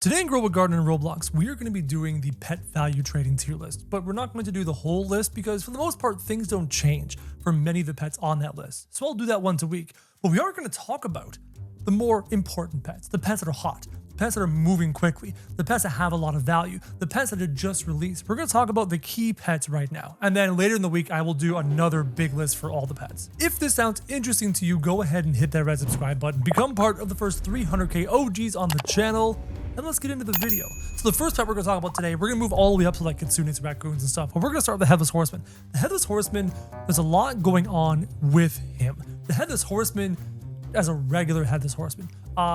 Today in Grow a Garden and Roblox, we are going to be doing the pet value trading tier list, but we're not going to do the whole list because for the most part, things don't change for many of the pets on that list. So I'll do that once a week, but we are going to talk about the more important pets, the pets that are hot, the pets that are moving quickly, the pets that have a lot of value, the pets that are just released. We're going to talk about the key pets right now. And then later in the week, I will do another big list for all the pets. If this sounds interesting to you, go ahead and hit that red subscribe button, become part of the first 300k OGs on the channel. And let's get into the video. So the first pet we're going to talk about today, we're going to move all the way up to like kitsunes, raccoons and stuff, but we're going to start with the Headless Horseman. The Headless Horseman, there's a lot going on with him. The Headless Horseman, as a regular Headless Horseman,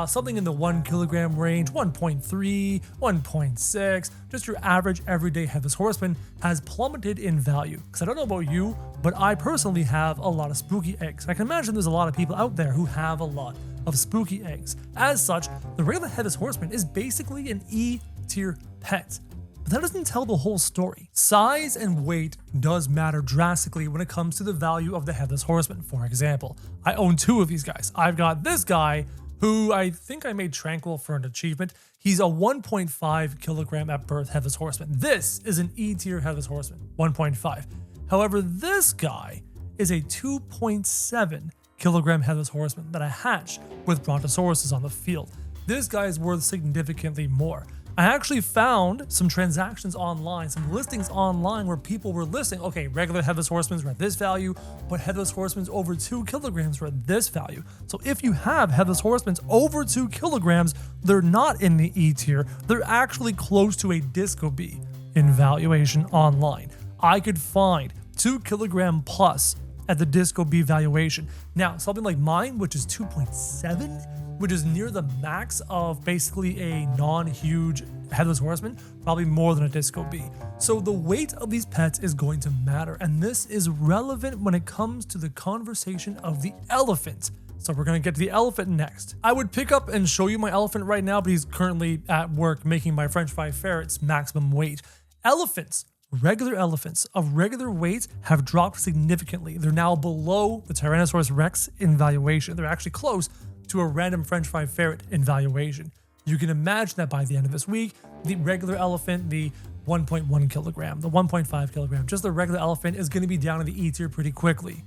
something in the 1 kilogram range, 1.3, 1.6, just your average everyday Headless Horseman has plummeted in value. Because I don't know about you, but I personally have a lot of spooky eggs. I can imagine there's a lot of people out there who have a lot of spooky eggs. As such, the regular Headless Horseman is basically an E tier pet. But that doesn't tell the whole story. Size and weight does matter drastically when it comes to the value of the Headless Horseman. For example, I own 2 of these guys. I've got this guy who I think I made Tranquil for an achievement. He's a 1.5 kilogram at birth Headless Horseman. This is an E tier Headless Horseman, 1.5. However, this guy is a 2.7 kilogram Headless Horseman that I hatched with Brontosauruses on the field. This guy is worth significantly more. I actually found some transactions online, some listings online where people were listing, okay, regular Headless Horsemen's were at this value, but Headless Horsemen's over 2 kilograms were at this value. So if you have Headless Horsemen's over 2 kilograms, they're not in the E tier. They're actually close to a Disco Bee in valuation online. I could find 2 kilogram plus at the Disco Bee valuation. Now, something like mine, which is 2.7, which is near the max of basically a non-huge Headless Horseman, probably more than a Disco Bee. So the weight of these pets is going to matter, and this is relevant when it comes to the conversation of the elephant. So we're gonna get to the elephant next. I would pick up and show you my elephant right now, but he's currently at work making my French fry ferret's maximum weight. Elephants, regular elephants of regular weight have dropped significantly. They're now below the Tyrannosaurus Rex in valuation. They're actually close to a random French fry ferret in valuation. You can imagine that by the end of this week, the regular elephant, the 1.1 kilogram, the 1.5 kilogram, just the regular elephant is going to be down in the E tier pretty quickly.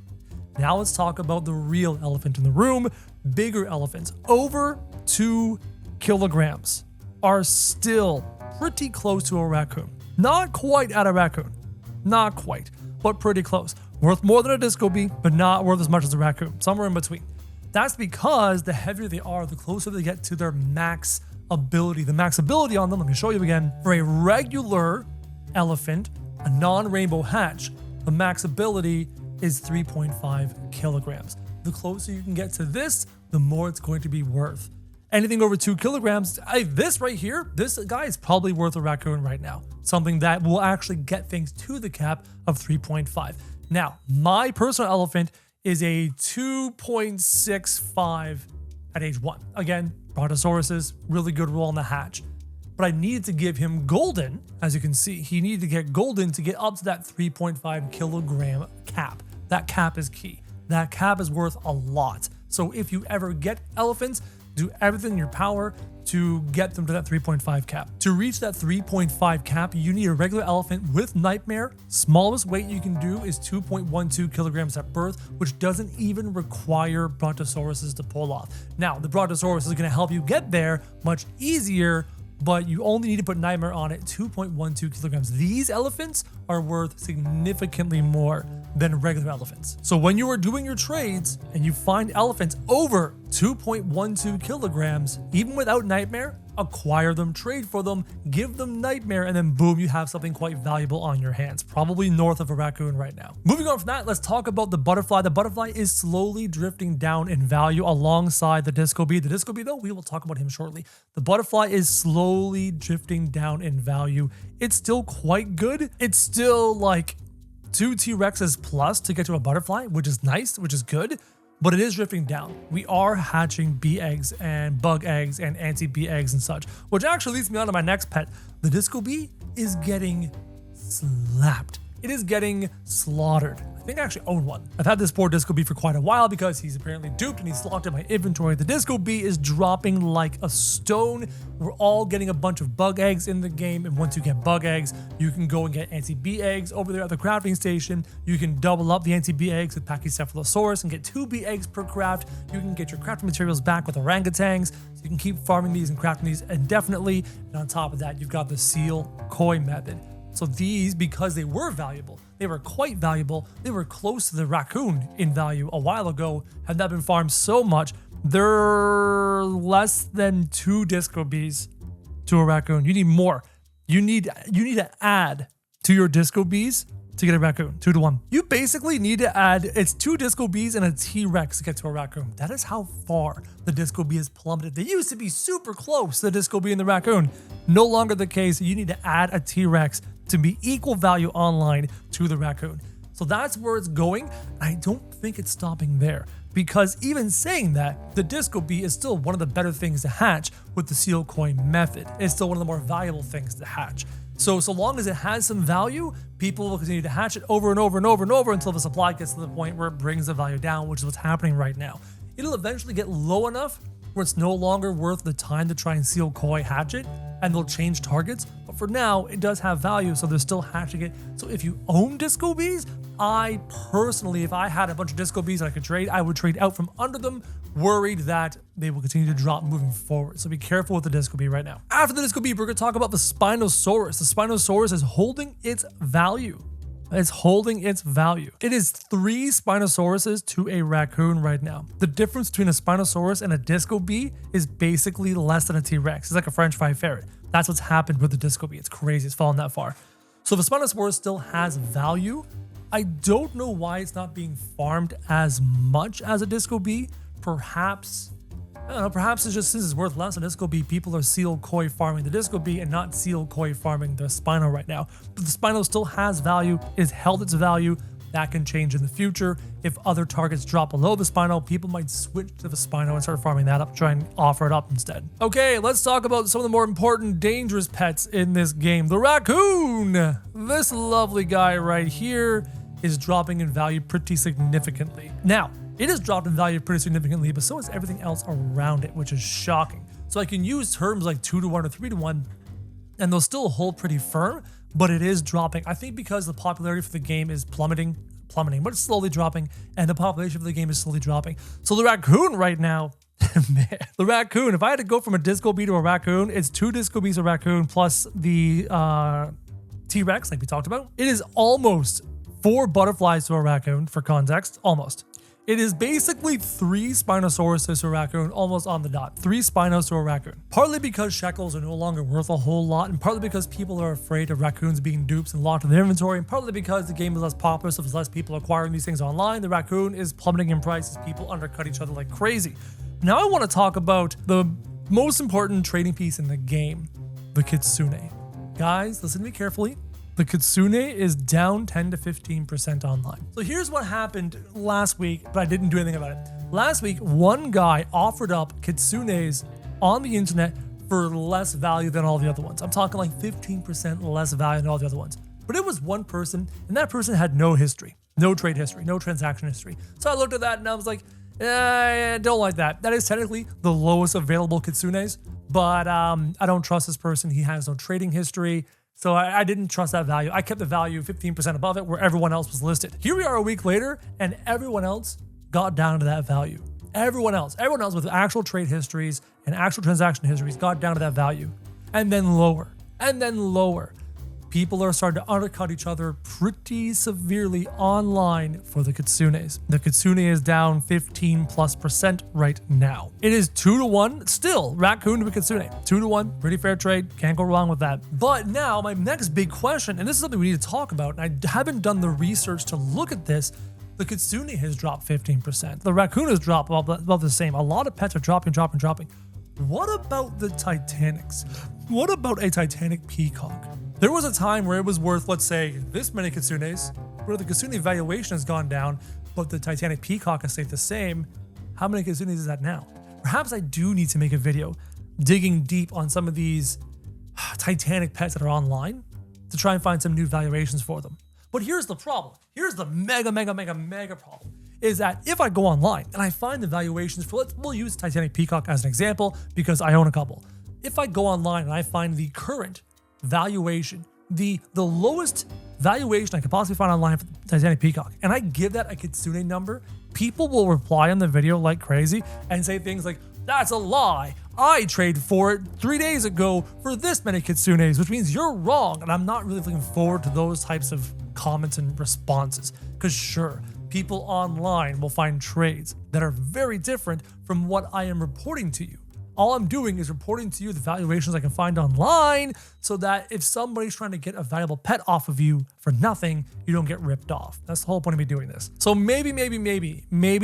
Now let's talk about the real elephant in the room. Bigger elephants over 2 kilograms are still pretty close to a raccoon. Not quite at a raccoon. Not quite, but pretty close. Worth more than a Disco Bee, but not worth as much as a raccoon. Somewhere in between. That's because the heavier they are, the closer they get to their max ability. The max ability on them, let me show you again. For a regular elephant, a non-rainbow hatch, the max ability is 3.5 kilograms. The closer you can get to this, the more it's going to be worth. Anything over 2 kilograms, this right here, this guy is probably worth a raccoon right now. Something that will actually get things to the cap of 3.5. Now, my personal elephant is a 2.65 at age 1. Again, Brontosauruses, really good role in the hatch. But I needed to give him golden, as you can see. He needed to get golden to get up to that 3.5 kilogram cap. That cap is key. That cap is worth a lot. So if you ever get elephants, do everything in your power to get them to that 3.5 cap. To reach that 3.5 cap, you need a regular elephant with Nightmare. Smallest weight you can do is 2.12 kilograms at birth, which doesn't even require Brontosauruses to pull off. Now, the Brontosaurus is going to help you get there much easier, but you only need to put Nightmare on it, 2.12 kilograms. These elephants are worth significantly more than regular elephants. So when you are doing your trades and you find elephants over 2.12 kilograms, even without Nightmare, acquire them, trade for them, give them Nightmare, and then boom, you have something quite valuable on your hands, probably north of a raccoon right now. Moving on from that, let's talk about the butterfly. The butterfly is slowly drifting down in value alongside the Disco Bee. The Disco Bee, though, we will talk about him shortly. The butterfly is slowly drifting down in value. It's still quite good. It's still like 2 T-Rexes plus to get to a butterfly, which is nice, which is good. But it is drifting down. We are hatching bee eggs and bug eggs and anti-bee eggs and such, which actually leads me on to my next pet. The Disco Bee is getting slapped. It is getting slaughtered. I think I actually own one. I've had this poor Disco Bee for quite a while because he's apparently duped and he's locked in my inventory. The Disco Bee is dropping like a stone. We're all getting a bunch of bug eggs in the game, and once you get bug eggs, you can go and get anti-bee eggs over there at the crafting station. You can double up the anti-bee eggs with Pachycephalosaurus and get 2 bee eggs per craft. You can get your crafting materials back with orangutans, so you can keep farming these and crafting these indefinitely. And on top of that, you've got the seal koi method. So these, because they were valuable, they were quite valuable, they were close to the raccoon in value a while ago, had that been farmed so much, they're less than 2 Disco Bees to a raccoon. You need more. You need to add to your Disco Bees to get a raccoon, 2 to 1. You basically need to add, it's 2 Disco Bees and a T-Rex to get to a raccoon. That is how far the Disco Bee has plummeted. They used to be super close, the Disco Bee and the raccoon. No longer the case. You need to add a T-Rex to be equal value online to the raccoon. So that's where it's going. I don't think it's stopping there, because even saying that, the Disco Bee is still one of the better things to hatch with the seal koi method. It's still one of the more valuable things to hatch. So long as it has some value, people will continue to hatch it over and over and over and over until the supply gets to the point where it brings the value down, which is what's happening right now. It'll eventually get low enough where it's no longer worth the time to try and seal koi hatch it, and they'll change targets. But for now, it does have value, so they're still hatching it. So if you own Disco Bees, I personally, if I had a bunch of Disco Bees that I could trade, I would trade out from under them, worried that they will continue to drop moving forward. So be careful with the Disco Bee right now. After the Disco Bee, we're going to talk about the Spinosaurus. The Spinosaurus is holding its value. It's holding its value. It is 3 Spinosauruses to a raccoon right now. The difference between a Spinosaurus and a Disco Bee is basically less than a T-Rex. It's like a French fry ferret. That's what's happened with the Disco Bee. It's crazy. It's fallen that far. So the Spinosaurus still has value. I don't know why it's not being farmed as much as a Disco Bee. Perhaps, I don't know, perhaps it's just since it's worth less than Disco Bee, people are seal koi farming the Disco Bee and not seal koi farming the Spino right now. But the Spino still has value. It's held its value. That can change in the future. If other targets drop below the Spino, people might switch to the Spino and start farming that up, try and offer it up instead. Okay, let's talk about some of the more important dangerous pets in this game. The raccoon! This lovely guy right here is dropping in value pretty significantly. Now, it has dropped in value pretty significantly, but so is everything else around it, which is shocking. So I can use terms like 2 to 1 or 3 to 1, and they'll still hold pretty firm, but it is dropping. I think because the popularity for the game is plummeting, but it's slowly dropping, and the population for the game is slowly dropping. So the raccoon right now, man, the raccoon, if I had to go from a Disco Bee to a raccoon, it's 2 Disco Bees a raccoon plus the T-Rex, like we talked about. It is almost 4 butterflies to a raccoon, for context, almost. It is basically 3 Spinosauruses to a raccoon, almost on the dot. 3 Spinos to a raccoon. Partly because shekels are no longer worth a whole lot, and partly because people are afraid of raccoons being dupes and locked in their inventory, and partly because the game is less popular, so there's less people acquiring these things online. The raccoon is plummeting in price as people undercut each other like crazy. Now I want to talk about the most important trading piece in the game, the Kitsune. Guys, listen to me carefully. The Kitsune is down 10 to 15% online. So here's what happened last week, but I didn't do anything about it. Last week, one guy offered up Kitsunes on the internet for less value than all the other ones. I'm talking like 15% less value than all the other ones. But it was one person, and that person had no history, no trade history, no transaction history. So I looked at that and I was like, I don't like that. That is technically the lowest available Kitsunes, but I don't trust this person. He has no trading history. So I didn't trust that value. I kept the value 15% above it where everyone else was listed. Here we are a week later, and everyone else got down to that value. Everyone else with actual trade histories and actual transaction histories got down to that value. And then lower, and then lower. People are starting to undercut each other pretty severely online for the Kitsunes. The Kitsune is down 15+% right now. It is 2 to 1, still raccoon to a Kitsune. 2 to 1, pretty fair trade, can't go wrong with that. But now my next big question, and this is something we need to talk about, and I haven't done the research to look at this. The Kitsune has dropped 15%. The raccoon has dropped about the same. A lot of pets are dropping. What about the Titanics? What about a Titanic peacock? There was a time where it was worth, let's say, this many Kitsunes, where the Kitsune valuation has gone down, but the Titanic peacock has stayed the same. How many Kitsunes is that now? Perhaps I do need to make a video digging deep on some of these Titanic pets that are online to try and find some new valuations for them. But here's the problem. Here's the mega problem. Is that if I go online and I find the valuations for, we'll use Titanic Peacock as an example because I own a couple. If I go online and I find the current valuation, the lowest valuation I could possibly find online for Titanic Peacock, and I give that a Kitsune number, people will reply on the video like crazy and say things like, that's a lie. I traded for it 3 days ago for this many Kitsunes, which means you're wrong. And I'm not really looking forward to those types of comments and responses. Because sure, people online will find trades that are very different from what I am reporting to you. All I'm doing is reporting to you the valuations I can find online so that if somebody's trying to get a valuable pet off of you for nothing, you don't get ripped off. That's the whole point of me doing this. So maybe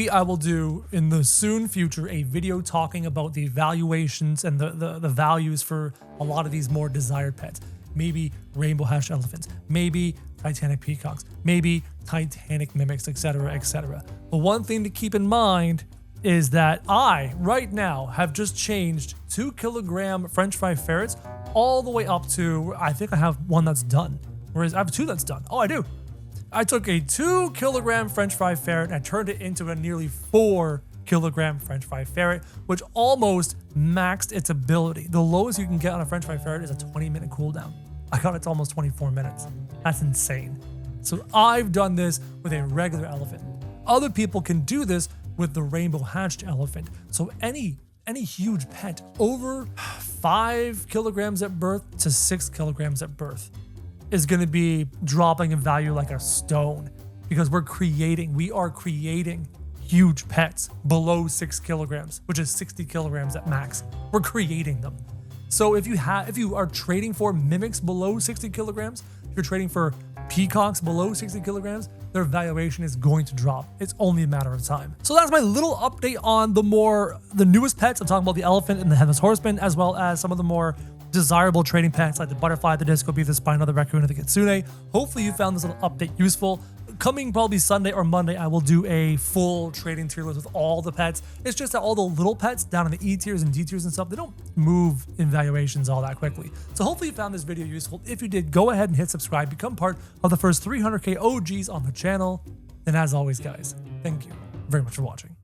I will do in the soon future a video talking about the valuations and the values for a lot of these more desired pets. Maybe rainbow hatched elephants, maybe Titanic peacocks, maybe Titanic mimics, etc., etc. But one thing to keep in mind is that I, right now, have just changed 2 kilogram French fry ferrets all the way up to, I think I have one that's done. Whereas I have 2 that's done. Oh, I do. I took a 2 kilogram French fry ferret and I turned it into a nearly 4 kilogram French fry ferret, which almost maxed its ability. The lowest you can get on a French fry ferret is a 20-minute cooldown. I got it to almost 24 minutes. That's insane. So I've done this with a regular elephant. Other people can do this with the rainbow hatched elephant. So any huge pet over 5 kilograms at birth to 6 kilograms at birth is going to be dropping in value like a stone because we are creating huge pets below 6 kilograms, which is 60 kilograms at max. We're creating them. So if you are trading for mimics below 60 kilograms, if you're trading for peacocks below 60 kilograms, their valuation is going to drop. It's only a matter of time. So that's my little update on the newest pets. I'm talking about the elephant and the headless horseman, as well as some of the more desirable trading pets like the butterfly, the disco bee, the spino, the raccoon, and the kitsune. Hopefully you found this little update useful. Coming probably Sunday or Monday, I will do a full trading tier list with all the pets. It's just that all the little pets down in the E tiers and D tiers and stuff, they don't move in valuations all that quickly. So hopefully you found this video useful. If you did, go ahead and hit subscribe, become part of the first 300K OGs on the channel. And as always, guys, thank you very much for watching.